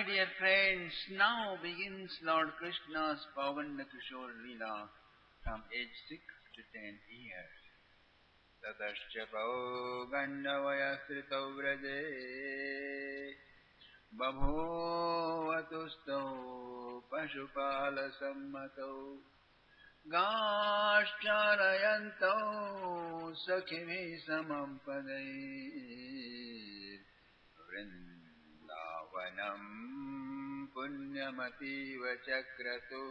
My dear friends, now begins Lord Krishna's Pavana Kishore Leela from age 6 to 10 years. Tatascha Gandavayasritau Vraje Babhovatustau Pashupala Sammatau Gashcharayanto Sakhimi Samampadai Vrindavanam Punyamativa Chakratu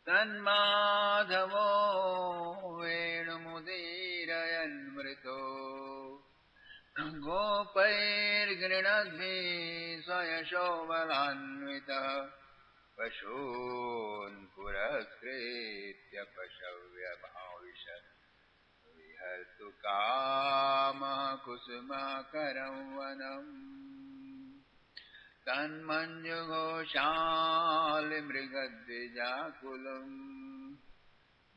Tanmadhavo Venumudirayan Mrito Gopair Grinadmi Sayashovalanvita Pashun Puraskritya Pashavya Bhavishat Vihartu Kama Kusuma Karamvanam Tanmanjugoshali Mrigadvijakulam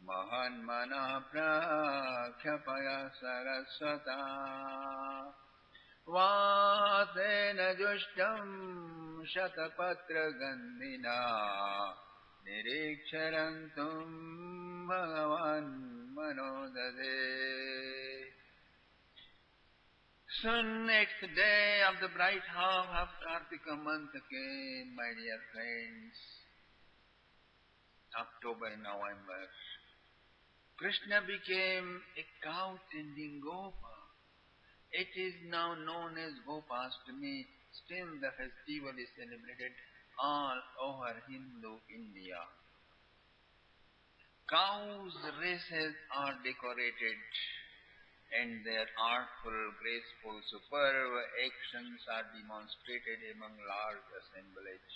Mahanmana Prakhyapaya Saraswata Vatena Jushtam Shatapatra Gandhina Niriksharantum Bhagavan Manodade. Soon next day of the bright half of Kartika month came, my dear friends. October, November. Krishna became a cow-tending Gopa. It is now known as Gopastami. Still the festival is celebrated all over Hindu India. Cows' races are decorated and their artful, graceful, superb actions are demonstrated among large assemblage.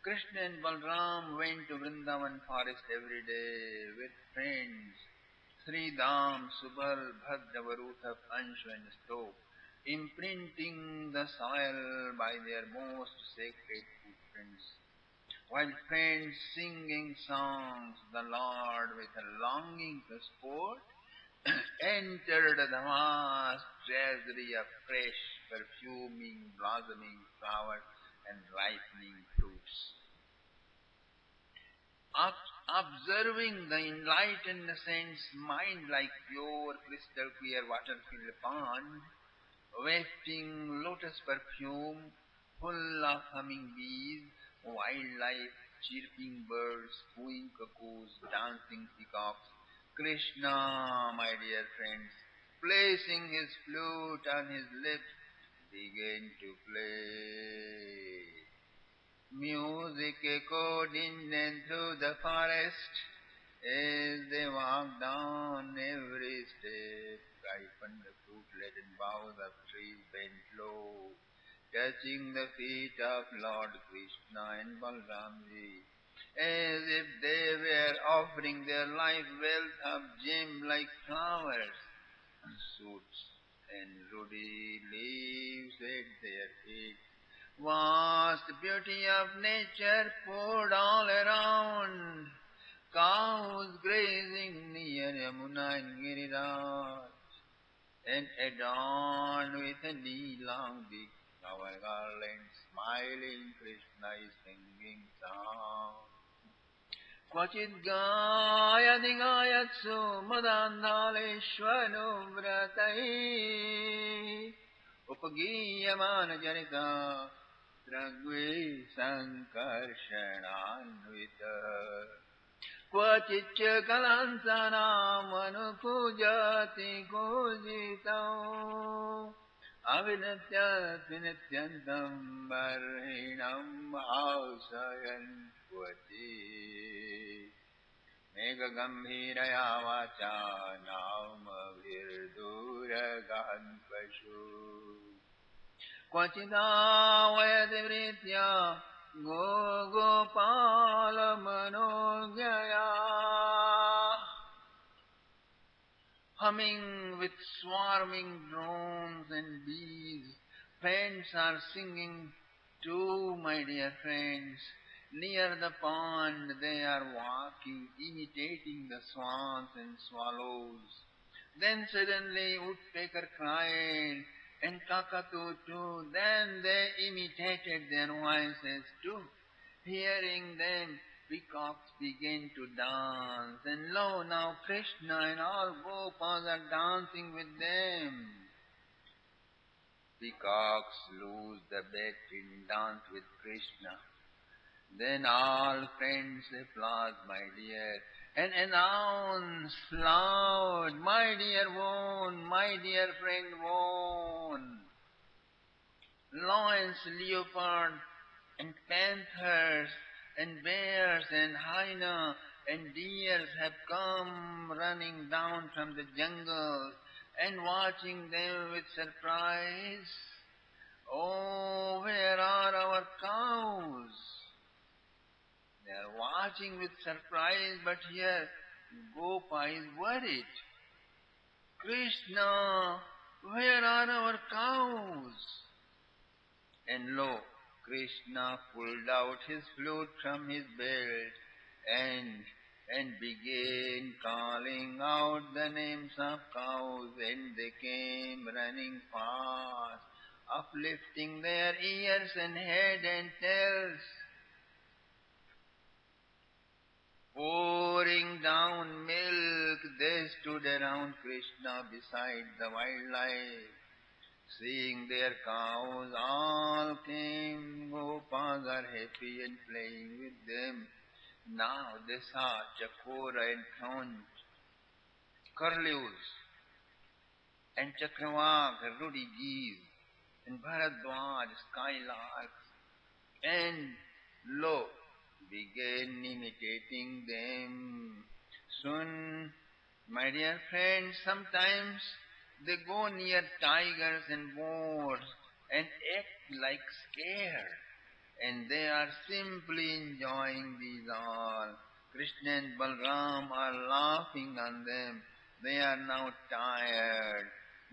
Krishna and Balram went to Vrindavan forest every day with friends. Sri Dham, Subal, Bhadra, Varutha, Anshu and Stop, imprinting the soil by their most sacred footprints. While friends singing songs, the Lord with a longing to sport entered the vast treasury of fresh, perfuming, blossoming flowers and ripening fruits. Observing the enlightened saint's mind like pure, crystal clear water-filled pond, wafting lotus perfume, full of humming bees, wildlife, chirping birds, cooing cuckoos, dancing peacocks, Krishna, my dear friends, placing his flute on his lips, began to play. Music echoed in and through the forest as they walked down every step. Ripened fruit-laden boughs of trees bent low, touching the feet of Lord Krishna and Balramji, as if they were offering their life wealth of gem-like flowers, suits and ruddy leaves at their feet. Vast beauty of nature poured all around, cows grazing near Yamuna and Giriraj, and adorned with a knee-long big flower garland, smiling Krishna is singing song. Kvachit gayati gayatsu madandaleshvaro vratai upagiyamana janita Dragve sankarshananvita Kvachitcha kalansanam anupujati kujitam Avinatyat vinityantam barhinam ausayan kvachit Mega gambhiraya vacha nama virduragan pashu Kvachidavayati vritya gopala manojaya Humming with swarming drones and bees, friends are singing too, my dear friends. Near the pond they are walking, imitating the swans and swallows. Then suddenly woodpecker cried, and cockatoo too. Then they imitated their voices too. Hearing them, peacocks begin to dance, and lo, now Krishna and all Gopas are dancing with them. Peacocks lose the bet in dance with Krishna. Then all friends applaud, my dear, and announce loud, my dear won, my dear friend won. Lions, leopard, and panthers, and bears, and hyena, and deers have come running down from the jungle and watching them with surprise. Oh, where are our cows? They are watching with surprise, but here Gopa is worried. Krishna, where are our cows? And lo, Krishna pulled out his flute from his belt and began calling out the names of cows, and they came running fast, uplifting their ears and head and tails, pouring down milk. They stood around Krishna beside the wildlife. Seeing their cows all came, Gopas are happy and playing with them. Now they saw Chakora and Khonj, Curlews, and Chakravak, ruddy geese, and Bharadwaj, skylarks, and lo, began imitating them. Soon, my dear friends, sometimes they go near tigers and boars and act like scared, and they are simply enjoying these all. Krishna and Balram are laughing on them. They are now tired.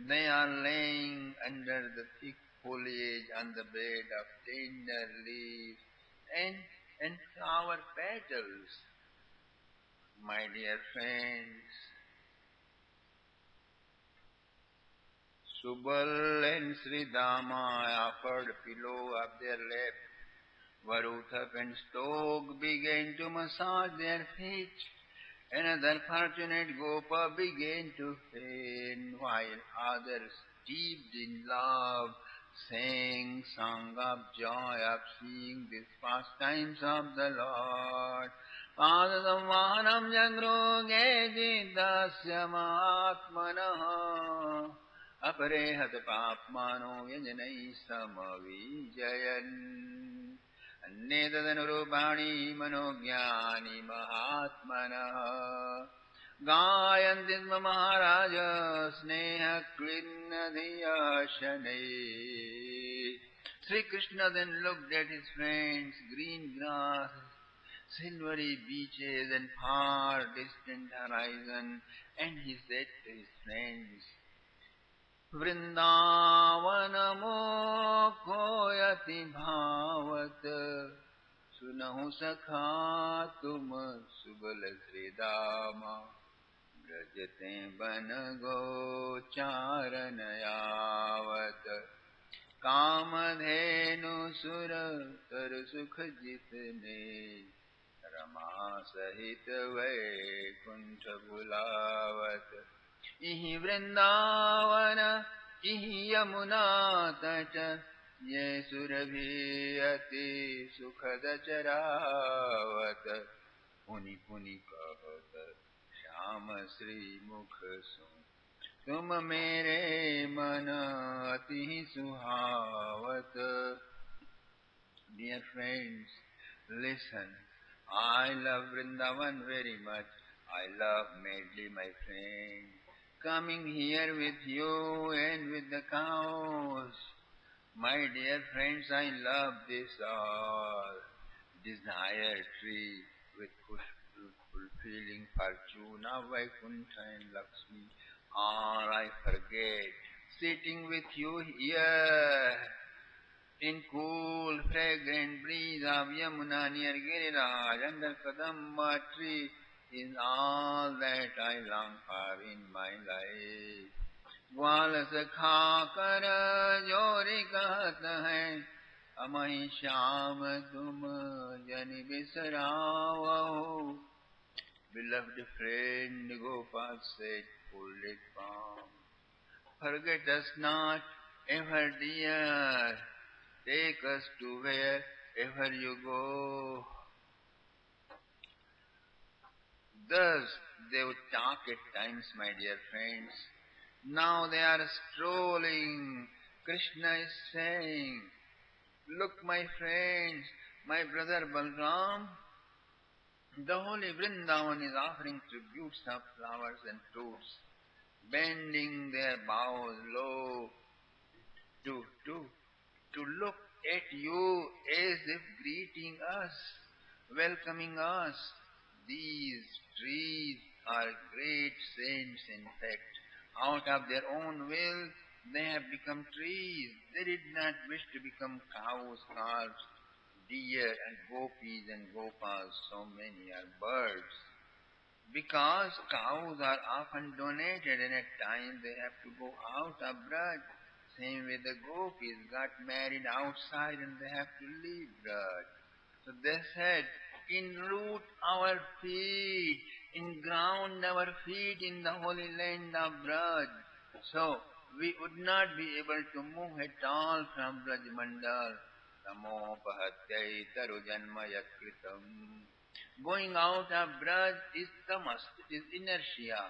They are laying under the thick foliage on the bed of tender leaves and flower petals. My dear friends, Subal and Sridama offered pillow of their lap. Varuthak and Stog began to massage their feet. Another fortunate Gopa began to faint, while others, steeped in love, sang song of joy of seeing these pastimes of the Lord. Padasamahanam jagruge jidasya mahatmanaha aparehat papmano yajanai samavijayan. Annetadanurupaణि मनोज्ञानि महात्मनः गायन्ति स्म महाराज स्नेहक्लिन्नधिया शनैः. Sri Krishna then looked at his friends, green grass, silvery beaches and far distant horizon, and he said to his friends, वृंदावनमोक्षयति भावत सुनहु सखा तुम सुबल श्रीदाम ब्रजते बन गोचारन यावत कामधेनु सुर तर सुख जितने रमा सहित वैकुंठ बुलावत. इहि वृंदावन इहि यमुना तट ये सुरभि अति सुखद चरावत. पुनि पुनि कहत श्याम श्री मुख सु तुम मेरे मन अति सुहावत. Dear friends, listen. I love Vrindavan very much. I love Medley, my friend. Coming here with you and with the cows. My dear friends, I love this all. Desire tree with fulfilling fortune of Vaikuntha and Lakshmi. All I forget. Sitting with you here in cool, fragrant breeze of Yamuna near Giriraj under Kadamba tree is all that I long for in my life. ग्वाल सखा कर जोरी कहत है अमहि श्याम तुम जन बिसरावो. Beloved friend, Gopal said, folded palm, forget us not, ever dear, take us to wherever you go. Thus they would talk at times, my dear friends. Now they are strolling. Krishna is saying, look, my friends, my brother Balram, the holy Vrindavan is offering tributes of flowers and fruits, bending their bows low to, to, to look at you as if greeting us, welcoming us. These trees are great saints, in fact. Out of their own will, they have become trees. They did not wish to become cows, calves, deer, and gopis and gopas. So many are birds. Because cows are often donated and at times they have to go out of Braj. Same way the gopis got married outside and they have to leave Braj. So they said, in root our feet, in ground our feet in the holy land of Braj. So we would not be able to move at all from Braj Mandal. Tamopahatyai taru janma yakritam. Going out of Braj is tamas, it is inertia.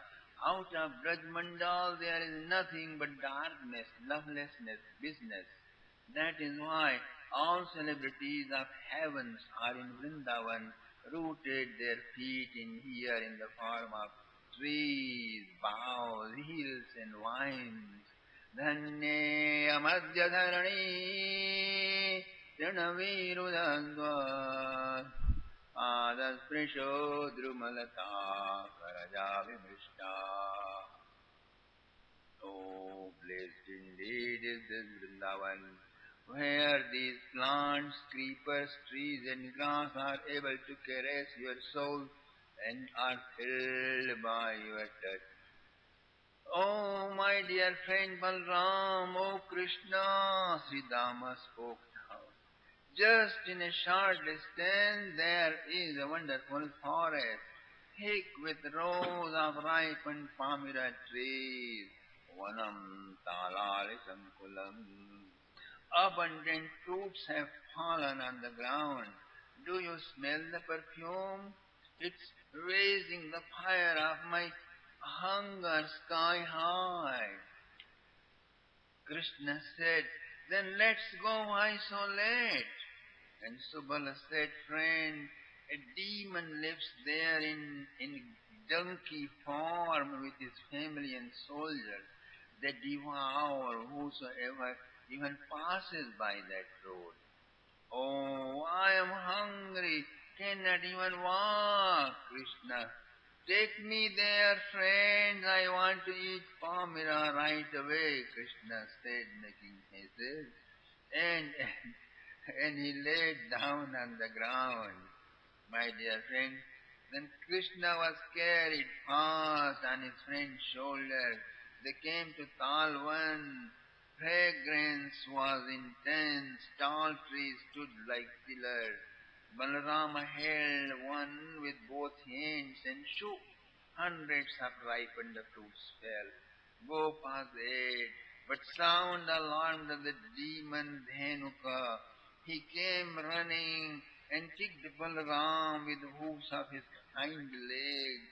Out of Braj Mandal there is nothing but darkness, lovelessness, business. That is why all celebrities of heavens are in Vrindavan, rooted their feet in here in the form of trees, boughs, hills and vines. Dhanye amadya dharani trinavirudandva Adasprisho drumalata karaja vimrishta. Oh, blessed indeed is this Vrindavan, where these plants, creepers, trees and grass are able to caress your soul and are filled by your touch. Oh, my dear friend Balram, oh Krishna, Sri Dama spoke now. Just in a short distance there is a wonderful forest, thick with rows of ripened pomegranate trees. Vanam talalisam kulam. Abundant fruits have fallen on the ground. Do you smell the perfume? It's raising the fire of my hunger sky high. Krishna said, then let's go, why so late? And Subala said, friend, a demon lives there in donkey form with his family and soldiers. They devour whosoever even passes by that road. Oh, I am hungry, cannot even walk, Krishna. Take me there, friends, I want to eat Pamira right away, Krishna said, making haste. And he laid down on the ground, my dear friend. Then Krishna was carried fast on his friend's shoulder. They came to Talvan. Fragrance was intense. Tall trees stood like pillars. Balarama held one with both hands and shook. Hundreds of ripened fruits fell. Gopas ate, but sound alarmed the demon Dhenuka. He came running and kicked Balaram with the hoofs of his hind legs.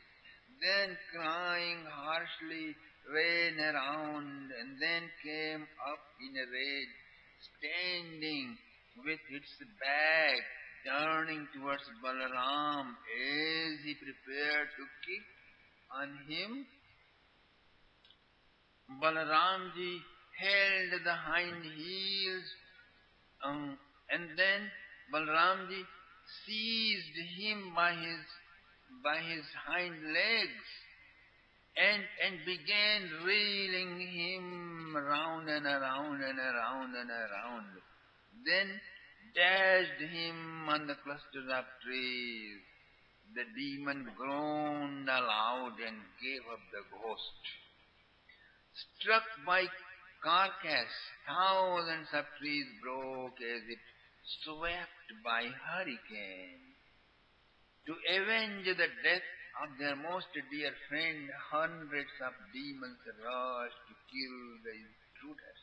Then crying harshly ran around and then came up in a rage, standing with its back turning towards Balaram as he prepared to kick on him. Balaramji held the hind heels and then Balaramji seized him by his hind legs and began reeling him round and around and around and around. Then dashed him on the clusters of trees. The demon groaned aloud and gave up the ghost. Struck by carcass, thousands of trees broke as if swept by hurricane. To avenge the death of their most dear friend, hundreds of demons rushed to kill the intruders.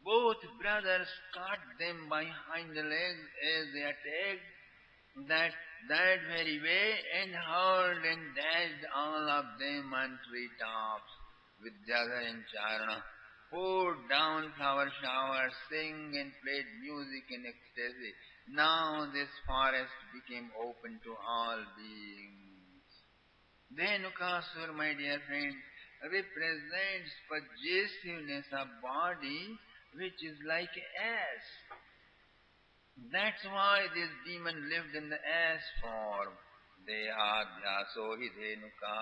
Both brothers caught them by hind legs as they attacked that very way and hurled and dashed all of them on tree tops. Vidyadhar and Charana poured down flower showers, sang and played music in ecstasy. Now this forest became open to all beings. Dhenukasur, my dear friends, represents possessiveness of body which is like ass. That's why this demon lived in the ass form. Dehadhya sohi dhenuka.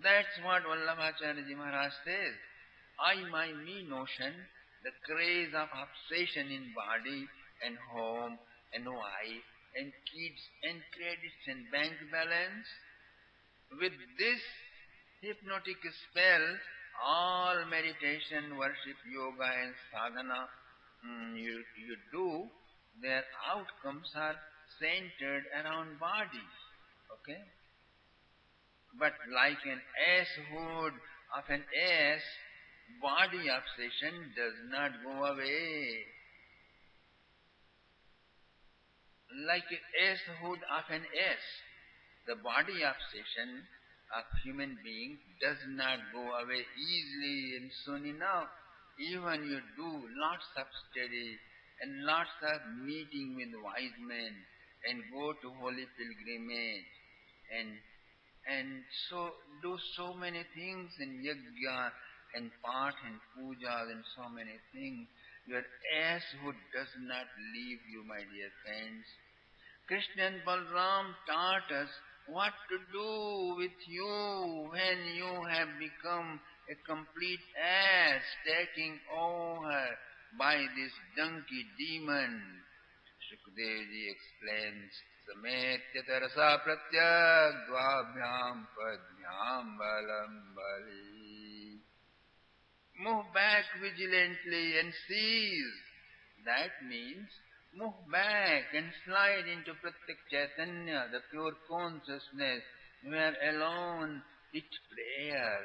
That's what Vallabhacharya Maharaj says. I, my, me notion, the craze of obsession in body and home and wife and kids and credits and bank balance. With this hypnotic spell, all meditation, worship, yoga and sadhana you do, their outcomes are centered around body. Okay? But like an asshood of an ass, body obsession does not go away. Like an asshood of an ass, the body obsession of human being does not go away easily and soon enough. Even you do lots of study and lots of meeting with wise men and go to holy pilgrimage and so do so many things in yajna and path and pujas and so many things. Your asshood does not leave you, my dear friends. Krishna and Balram taught us what to do with you when you have become a complete ass taking over by this donkey demon. Shukadevji explains, Sametya tarasa pratyak dvabhyam padhyam balam bali. Move back vigilantly and seize. That means move back and slide into Pratyak Chaitanya, the pure consciousness, where alone each prayer,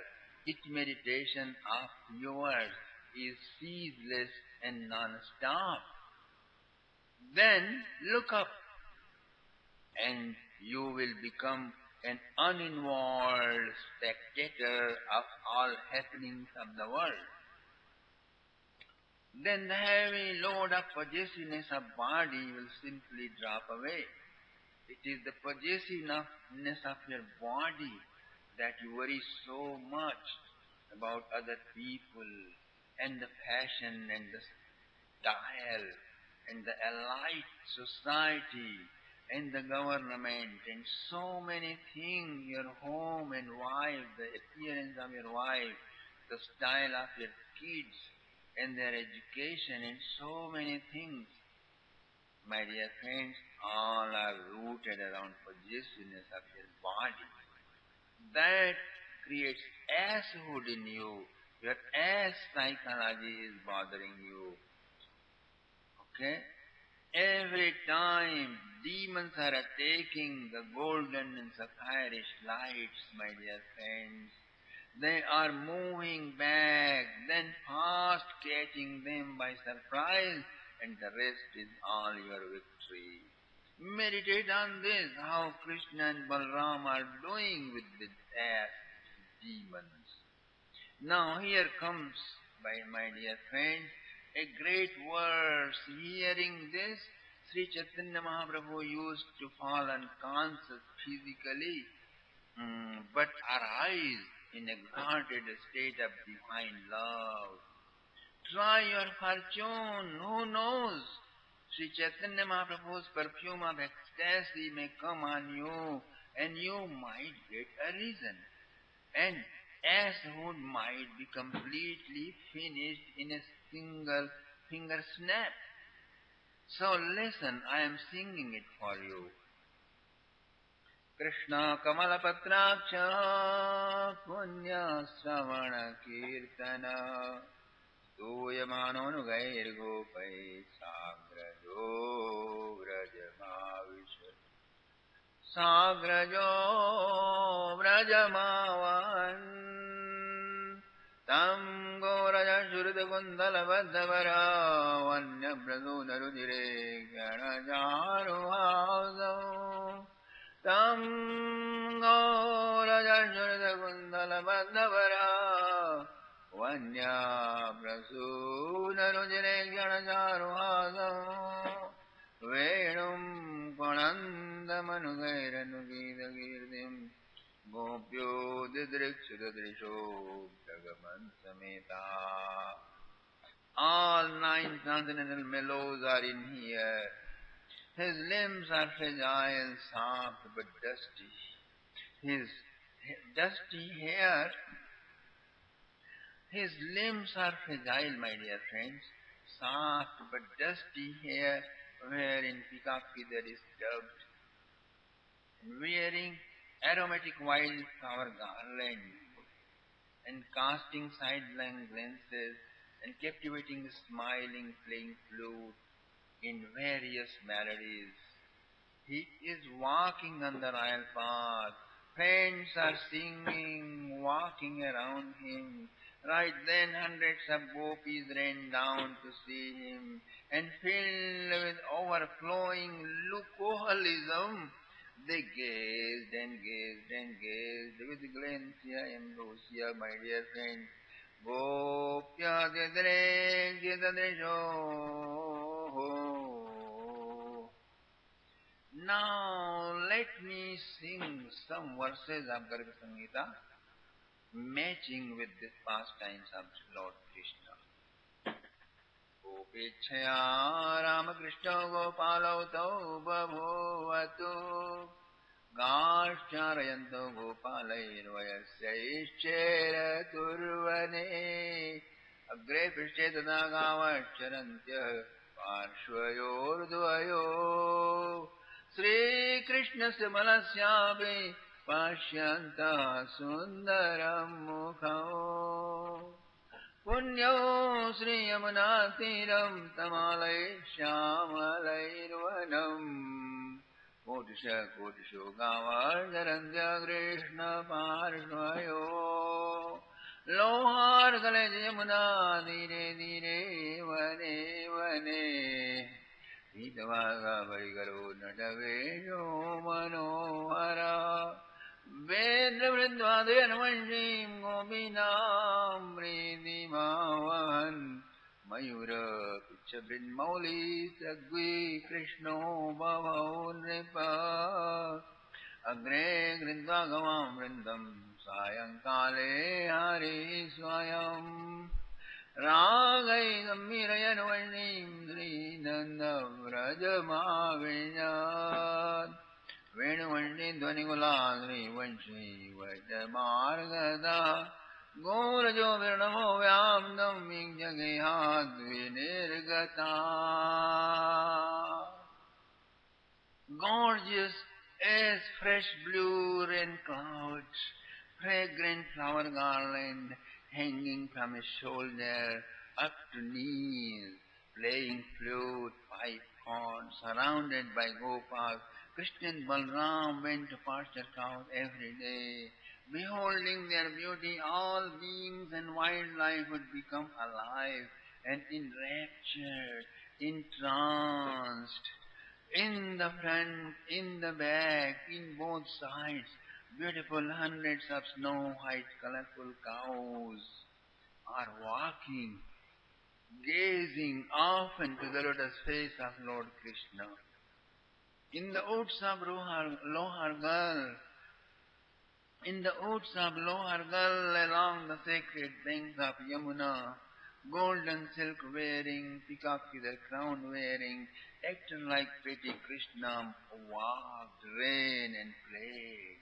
each meditation of yours is ceaseless and non-stop. Then look up and you will become an uninvolved spectator of all happenings of the world. Then the heavy load of possessiveness of body will simply drop away. It is the possessiveness of your body that you worry so much about other people and the fashion and the style and the elite society and the government and so many things, your home and wife, the appearance of your wife, the style of your kids and their education and so many things. My dear friends, all are rooted around possessiveness of your body. That creates asshood in you. Your ass psychology is bothering you. Okay? Every time demons are attacking the golden and sapphirish lights, my dear friends, they are moving back, then fast catching them by surprise, and the rest is all your victory. Meditate on this, how Krishna and Balram are doing with the ass demons. Now here comes, my dear friends, a great verse. Hearing this, Sri Chaitanya Mahaprabhu used to fall unconscious physically, but arise in exalted state of divine love. Try your fortune, who knows? Sri Chaitanya Mahaprabhu's perfume of ecstasy may come on you, and you might get a reason. And asshood might be completely finished in a single finger snap. So listen, I am singing it for you. Krishna Kamalapatraksha Punya Sravana Kirtana Duyamanonugairgopai Sagrajo Vrajamavisha Sagrajo Vrajamavan Tam Goraja Shurudakundalabadhavara Vanya Brasudharudire Ganajaruhazam Tam Goraja Shurudakundalabadhavara Vanya Brasudharudire Ganajaruhazam Venum Konandamanugairanugeetagirtim Gopyo Didrikshudadrisho Bragamansameta. All nine transcendental mellows are in here. His limbs are fragile, soft but dusty. His dusty hair, his limbs are fragile, my dear friends, soft but dusty hair, wherein peacock feather is dubbed, and wearing aromatic wildflower garland, and casting sidelong glances, and captivating smiling, playing flute in various melodies. He is walking on the royal path. Friends are singing, walking around him. Right then hundreds of gopis ran down to see him, and filled with overflowing lukoholism, they gazed and gazed and gazed with glantia ambrosia, my dear friends. Gopya Dedre Gedadrejo. Now let me sing some verses of Garga Samhita matching with these pastimes of Lord Krishna. Gopechaya Ramakrishna Gopalo Tau Babhovatu Gashcharayanto Gopalairvayasyaishchera Turvane Agre Prishche Tada Gavashcharantya Parshvayorudvayo Sri Krishna Samalasyapi Pashyanta Sundaram Mukham Punyo Sri Yamunatiram Tamalai Shyamalairvanam Kotisha Kotisho Gavardharandya Krishna Parshvayo Lohar Gale Yamuna Dire Dire Vane Vane Vidavaga Varigaro Nadavejo Manohara Vedra Vridvaden Vanjim Gopinam Vridimavan Mayura Pichabrin Mauli Sagvi Krishno Bhavau Nripa Agre Grindagavam Vrindam Sayankale Hari Swayam Ragai Gambirayanvarnim Sri Nanda Vrajamavinyat Venuvanshi Dhvanigula Sri Vanshi Vajamargada Gorajo Virnamo Vyamdam Vijagehat Vinirgata. Gorgeous as fresh blue rain clouds, fragrant flower garland hanging from his shoulder up to knees, playing flute, pipe, horn, surrounded by gopas. Krishna and Balram went to pasture cows every day. Beholding their beauty, all beings and wildlife would become alive and enraptured, entranced. In the front, in the back, in both sides, beautiful hundreds of snow-white colorful cows are walking, gazing often to the lotus face of Lord Krishna. In the woods of Lohargal, along the sacred banks of Yamuna, golden silk wearing, peacock feather crown wearing, acted like pretty Krishna, walked, ran and played.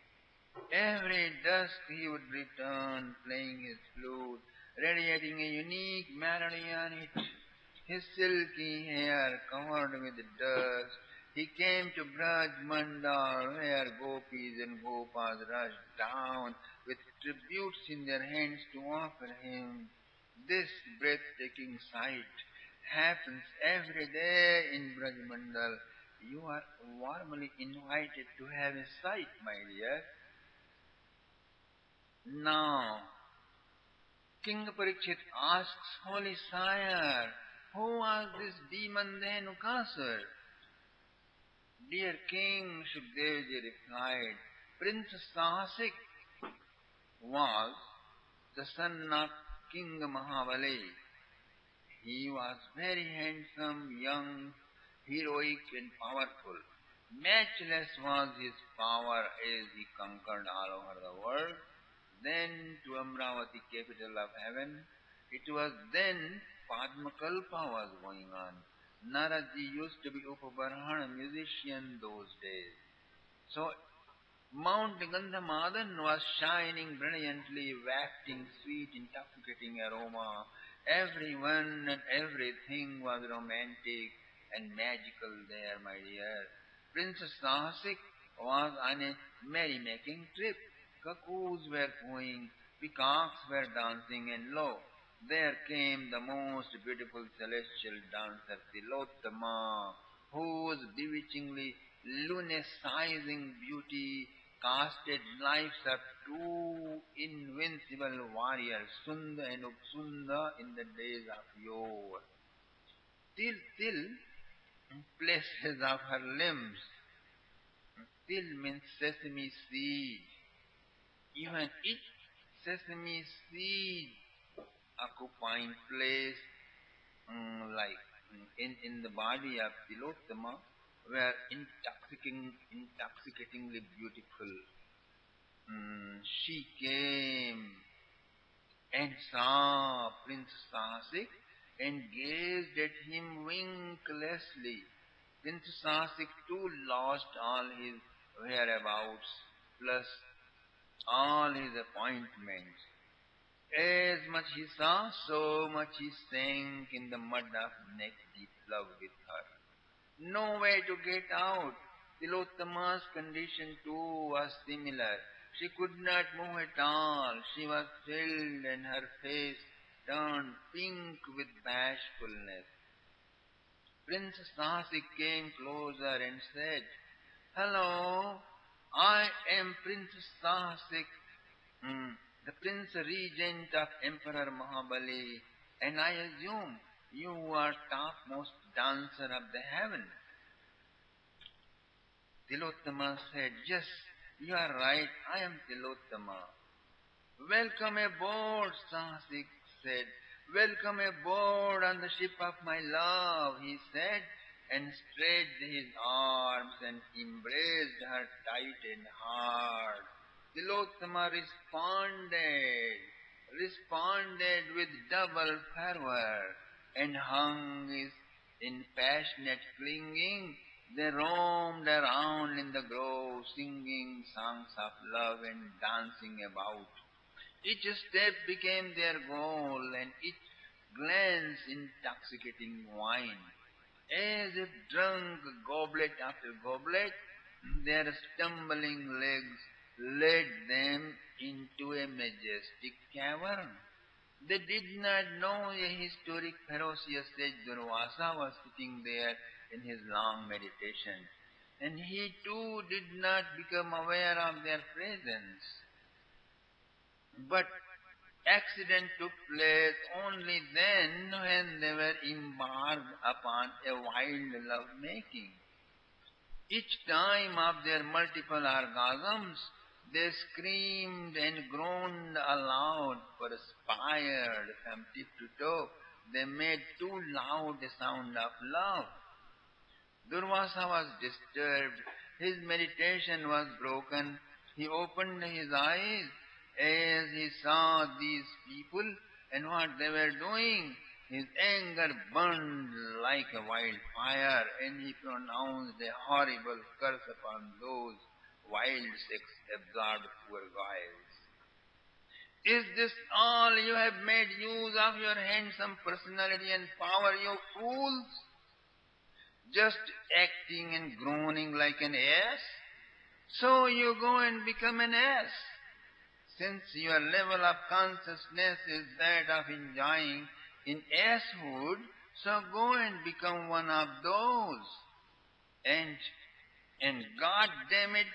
Every dusk he would return, playing his flute, radiating a unique melody on it. His silky hair covered with dust, He came to Braj Mandal, where gopis and gopas rushed down with tributes in their hands to offer him. This breathtaking sight happens every day in Braj Mandal. You are warmly invited to have a sight, my dear. Now, King Parikshit asks, Holy Sire, who was this demon Dhenukasur? Dear King, Shukdevji replied, Prince Sahasik was the son of King Mahabali. He was very handsome, young, heroic and powerful. Matchless was his power as he conquered all over the world. Then to Amravati, capital of heaven, it was then Padmakalpa was going on. Naradji used to be Upabarhana musician those days. So Mount Gandhamadhan was shining brilliantly, wafting sweet, intoxicating aroma. Everyone and everything was romantic and magical there, my dear. Princess Sahasik was on a merrymaking trip. Cuckoos were cooing, peacocks were dancing, and lo, there came the most beautiful celestial dancer, Tilottama, whose bewitchingly lunaticizing beauty casted lives of two invincible warriors, Sunda and Upsunda, in the days of yore. Till places of her limbs. Till means sesame seed. Even each sesame seed occupying place in the body of Tilottama were intoxicatingly beautiful. She came and saw Prince Sasik and gazed at him winklessly. Prince Sasik too lost all his whereabouts, plus all his appointments. As much he saw, so much he sank in the mud of neck-deep love with her. No way to get out. Tilottama's condition too was similar. She could not move at all. She was thrilled and her face turned pink with bashfulness. Prince Sasik came closer and said, Hello, I am Prince Sahasik, the Prince Regent of Emperor Mahabali, and I assume you are topmost dancer of the heaven. Tilottama said, Yes, you are right, I am Tilottama. Welcome aboard, Sahasik said. Welcome aboard on the ship of my love, he said, and stretched his arms and embraced her tight and hard. Tilottama responded with double fervor, and hung his in passionate clinging. They roamed around in the grove, singing songs of love and dancing about. Each step became their goal, and each glance intoxicating wine. As if drunk goblet after goblet, their stumbling legs led them into a majestic cavern. They did not know a historic ferocious sage Durvasa was sitting there in his long meditation, and he too did not become aware of their presence. But accident took place only then when they were embarked upon a wild love making. Each time of their multiple orgasms, they screamed and groaned aloud, perspired from tip to toe. They made too loud a sound of love. Durvasa was disturbed. His meditation was broken. He opened his eyes as he saw these people and what they were doing. His anger burned like a wildfire, and he pronounced a horrible curse upon those wild sex-absorbed poor guys. Is this all you have made use of your handsome personality and power, you fools? just acting and groaning like an ass. So you go and become an ass. Since your level of consciousness is that of enjoying in asshood, so go and become one of those. And God damn it,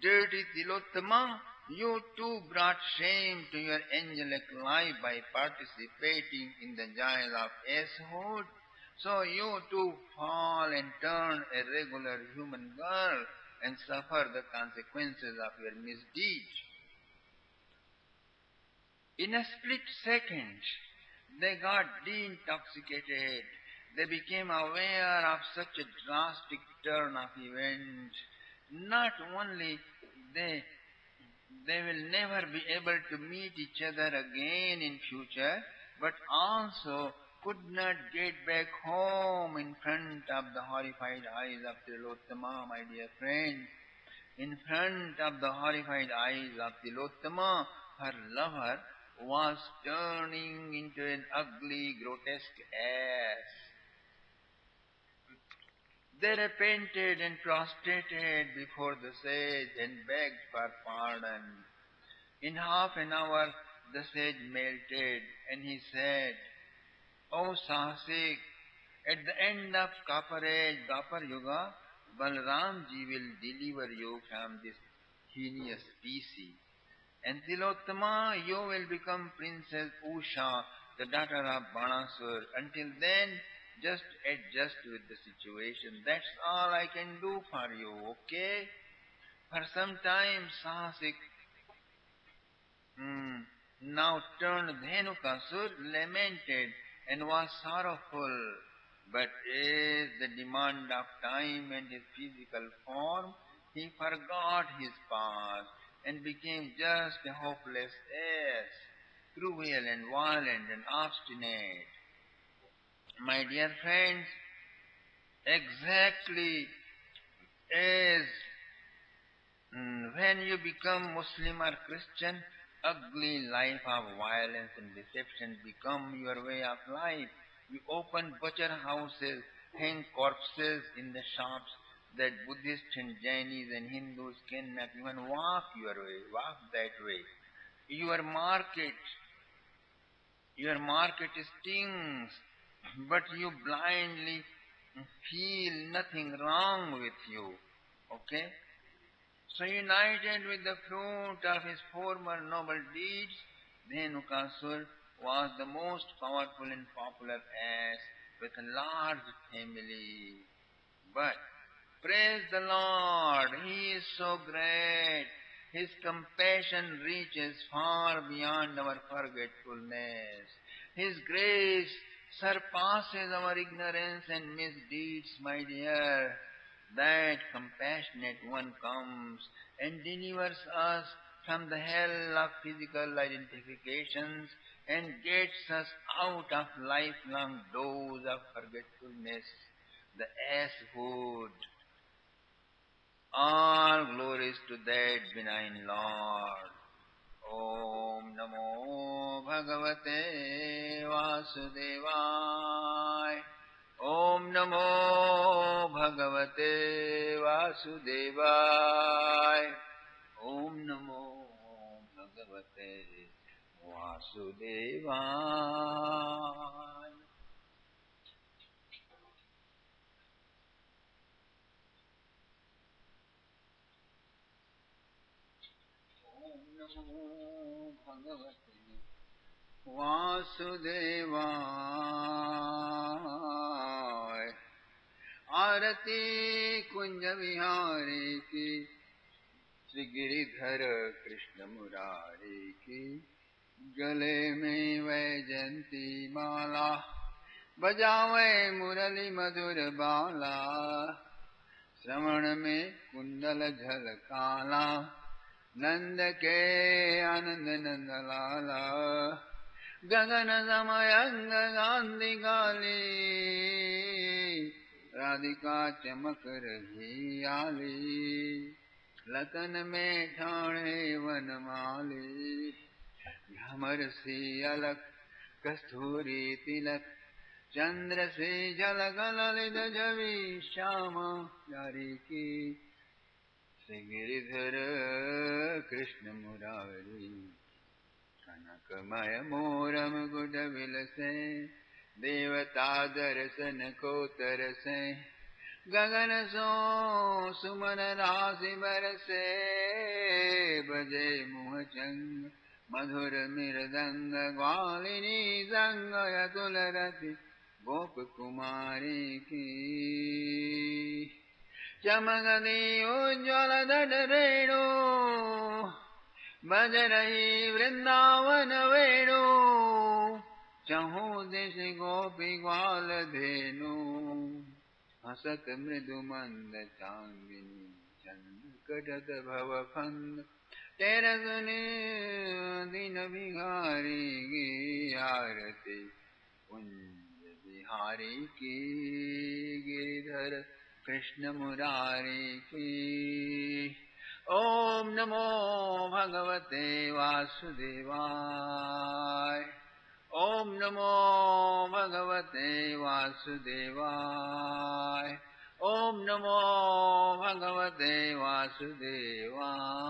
dirty Tilottama, you too brought shame to your angelic life by participating in the joys of asshood. So you too fall and turn a regular human girl and suffer the consequences of your misdeed. In a split second, they got deintoxicated. They became aware of such a drastic turn of events. Not only they they will never be able to meet each other again in future, but also could not get back home in front of the horrified eyes of Tilottama, my dear friends. In front of the horrified eyes of Tilottama, her lover was turning into an ugly, grotesque ass. They repented and prostrated before the sage and begged for pardon. In half an hour, the sage melted and he said, O Sahasik, at the end of Copper Age, Dwapar Yuga, Balramji will deliver you from this heinous species. And Tilottama, you will become Princess Usha, the daughter of Banasur. Until then, just adjust with the situation. That's all I can do for you, okay? For some time, Sahasik now turned Dhenukasur, lamented and was sorrowful. But as the demand of time and his physical form, he forgot his past and became just a hopeless ass, cruel and violent and obstinate. My dear friends, exactly as when you become Muslim or Christian, ugly life of violence and deception become your way of life. You open butcher houses, hang corpses in the shops that Buddhists and Jainis and Hindus cannot even walk that way. Your market, your market stings, but you blindly feel nothing wrong with you. Okay? So united with the fruit of his former noble deeds, Dhenukasur was the most powerful and popular ass with a large family. But praise the Lord, he is so great. His compassion reaches far beyond our forgetfulness. His grace surpasses our ignorance and misdeeds, my dear. That compassionate one comes and delivers us from the hell of physical identifications and gets us out of lifelong doze of forgetfulness, the asshood. All glories to that benign Lord. Om Namo Bhagavate Vasudevaya. Om Namo Bhagavate Vasudevaya. Om Namo Bhagavate Vasudevaya. Om Namo Bhagavate Vasudevaya. आरती कुंज विहारी की, श्री गिरिधर कृष्ण मुरारी की, गले में वैजंती माला, बजावे मुरली मधुर बाला, श्रवण में कुंडल झलकाला, नंद के आनंद नंद लाला, गगन Samyang Gandhi गाली, राधिका चमक रही आली, लतन में ठाणे वनमाली, भ्रमर सी अलक कस्तूरी तिलक, चंद्र से झलक ललित छवि श्याम प्यारी की श्री गिरिधर कृष्ण मुरारी कनकमय मोरम गुड विलसे देवता दर्शन को तरसे गगन सो सुमन राशि बरसे बजे मुह चंग मधुर मृदंग ग्वालिनी संग अतुल रति गोप कुमारी की चमकती उज्ज्वल दट रेणु बज रही वृंदावन वेणु चहु दिश गोपी ग्वाल धेनु हसत मृदु मंद चांदिनी चंद कटत भव फंद तेर सुनि दीन भिखारी की आरती कुंज बिहारी की गिरिधर कृष्ण मुरारी की ओम नमो भगवते वासुदेवाय ओम नमो भगवते वासुदेवाय ओम नमो भगवते वासुदेवाय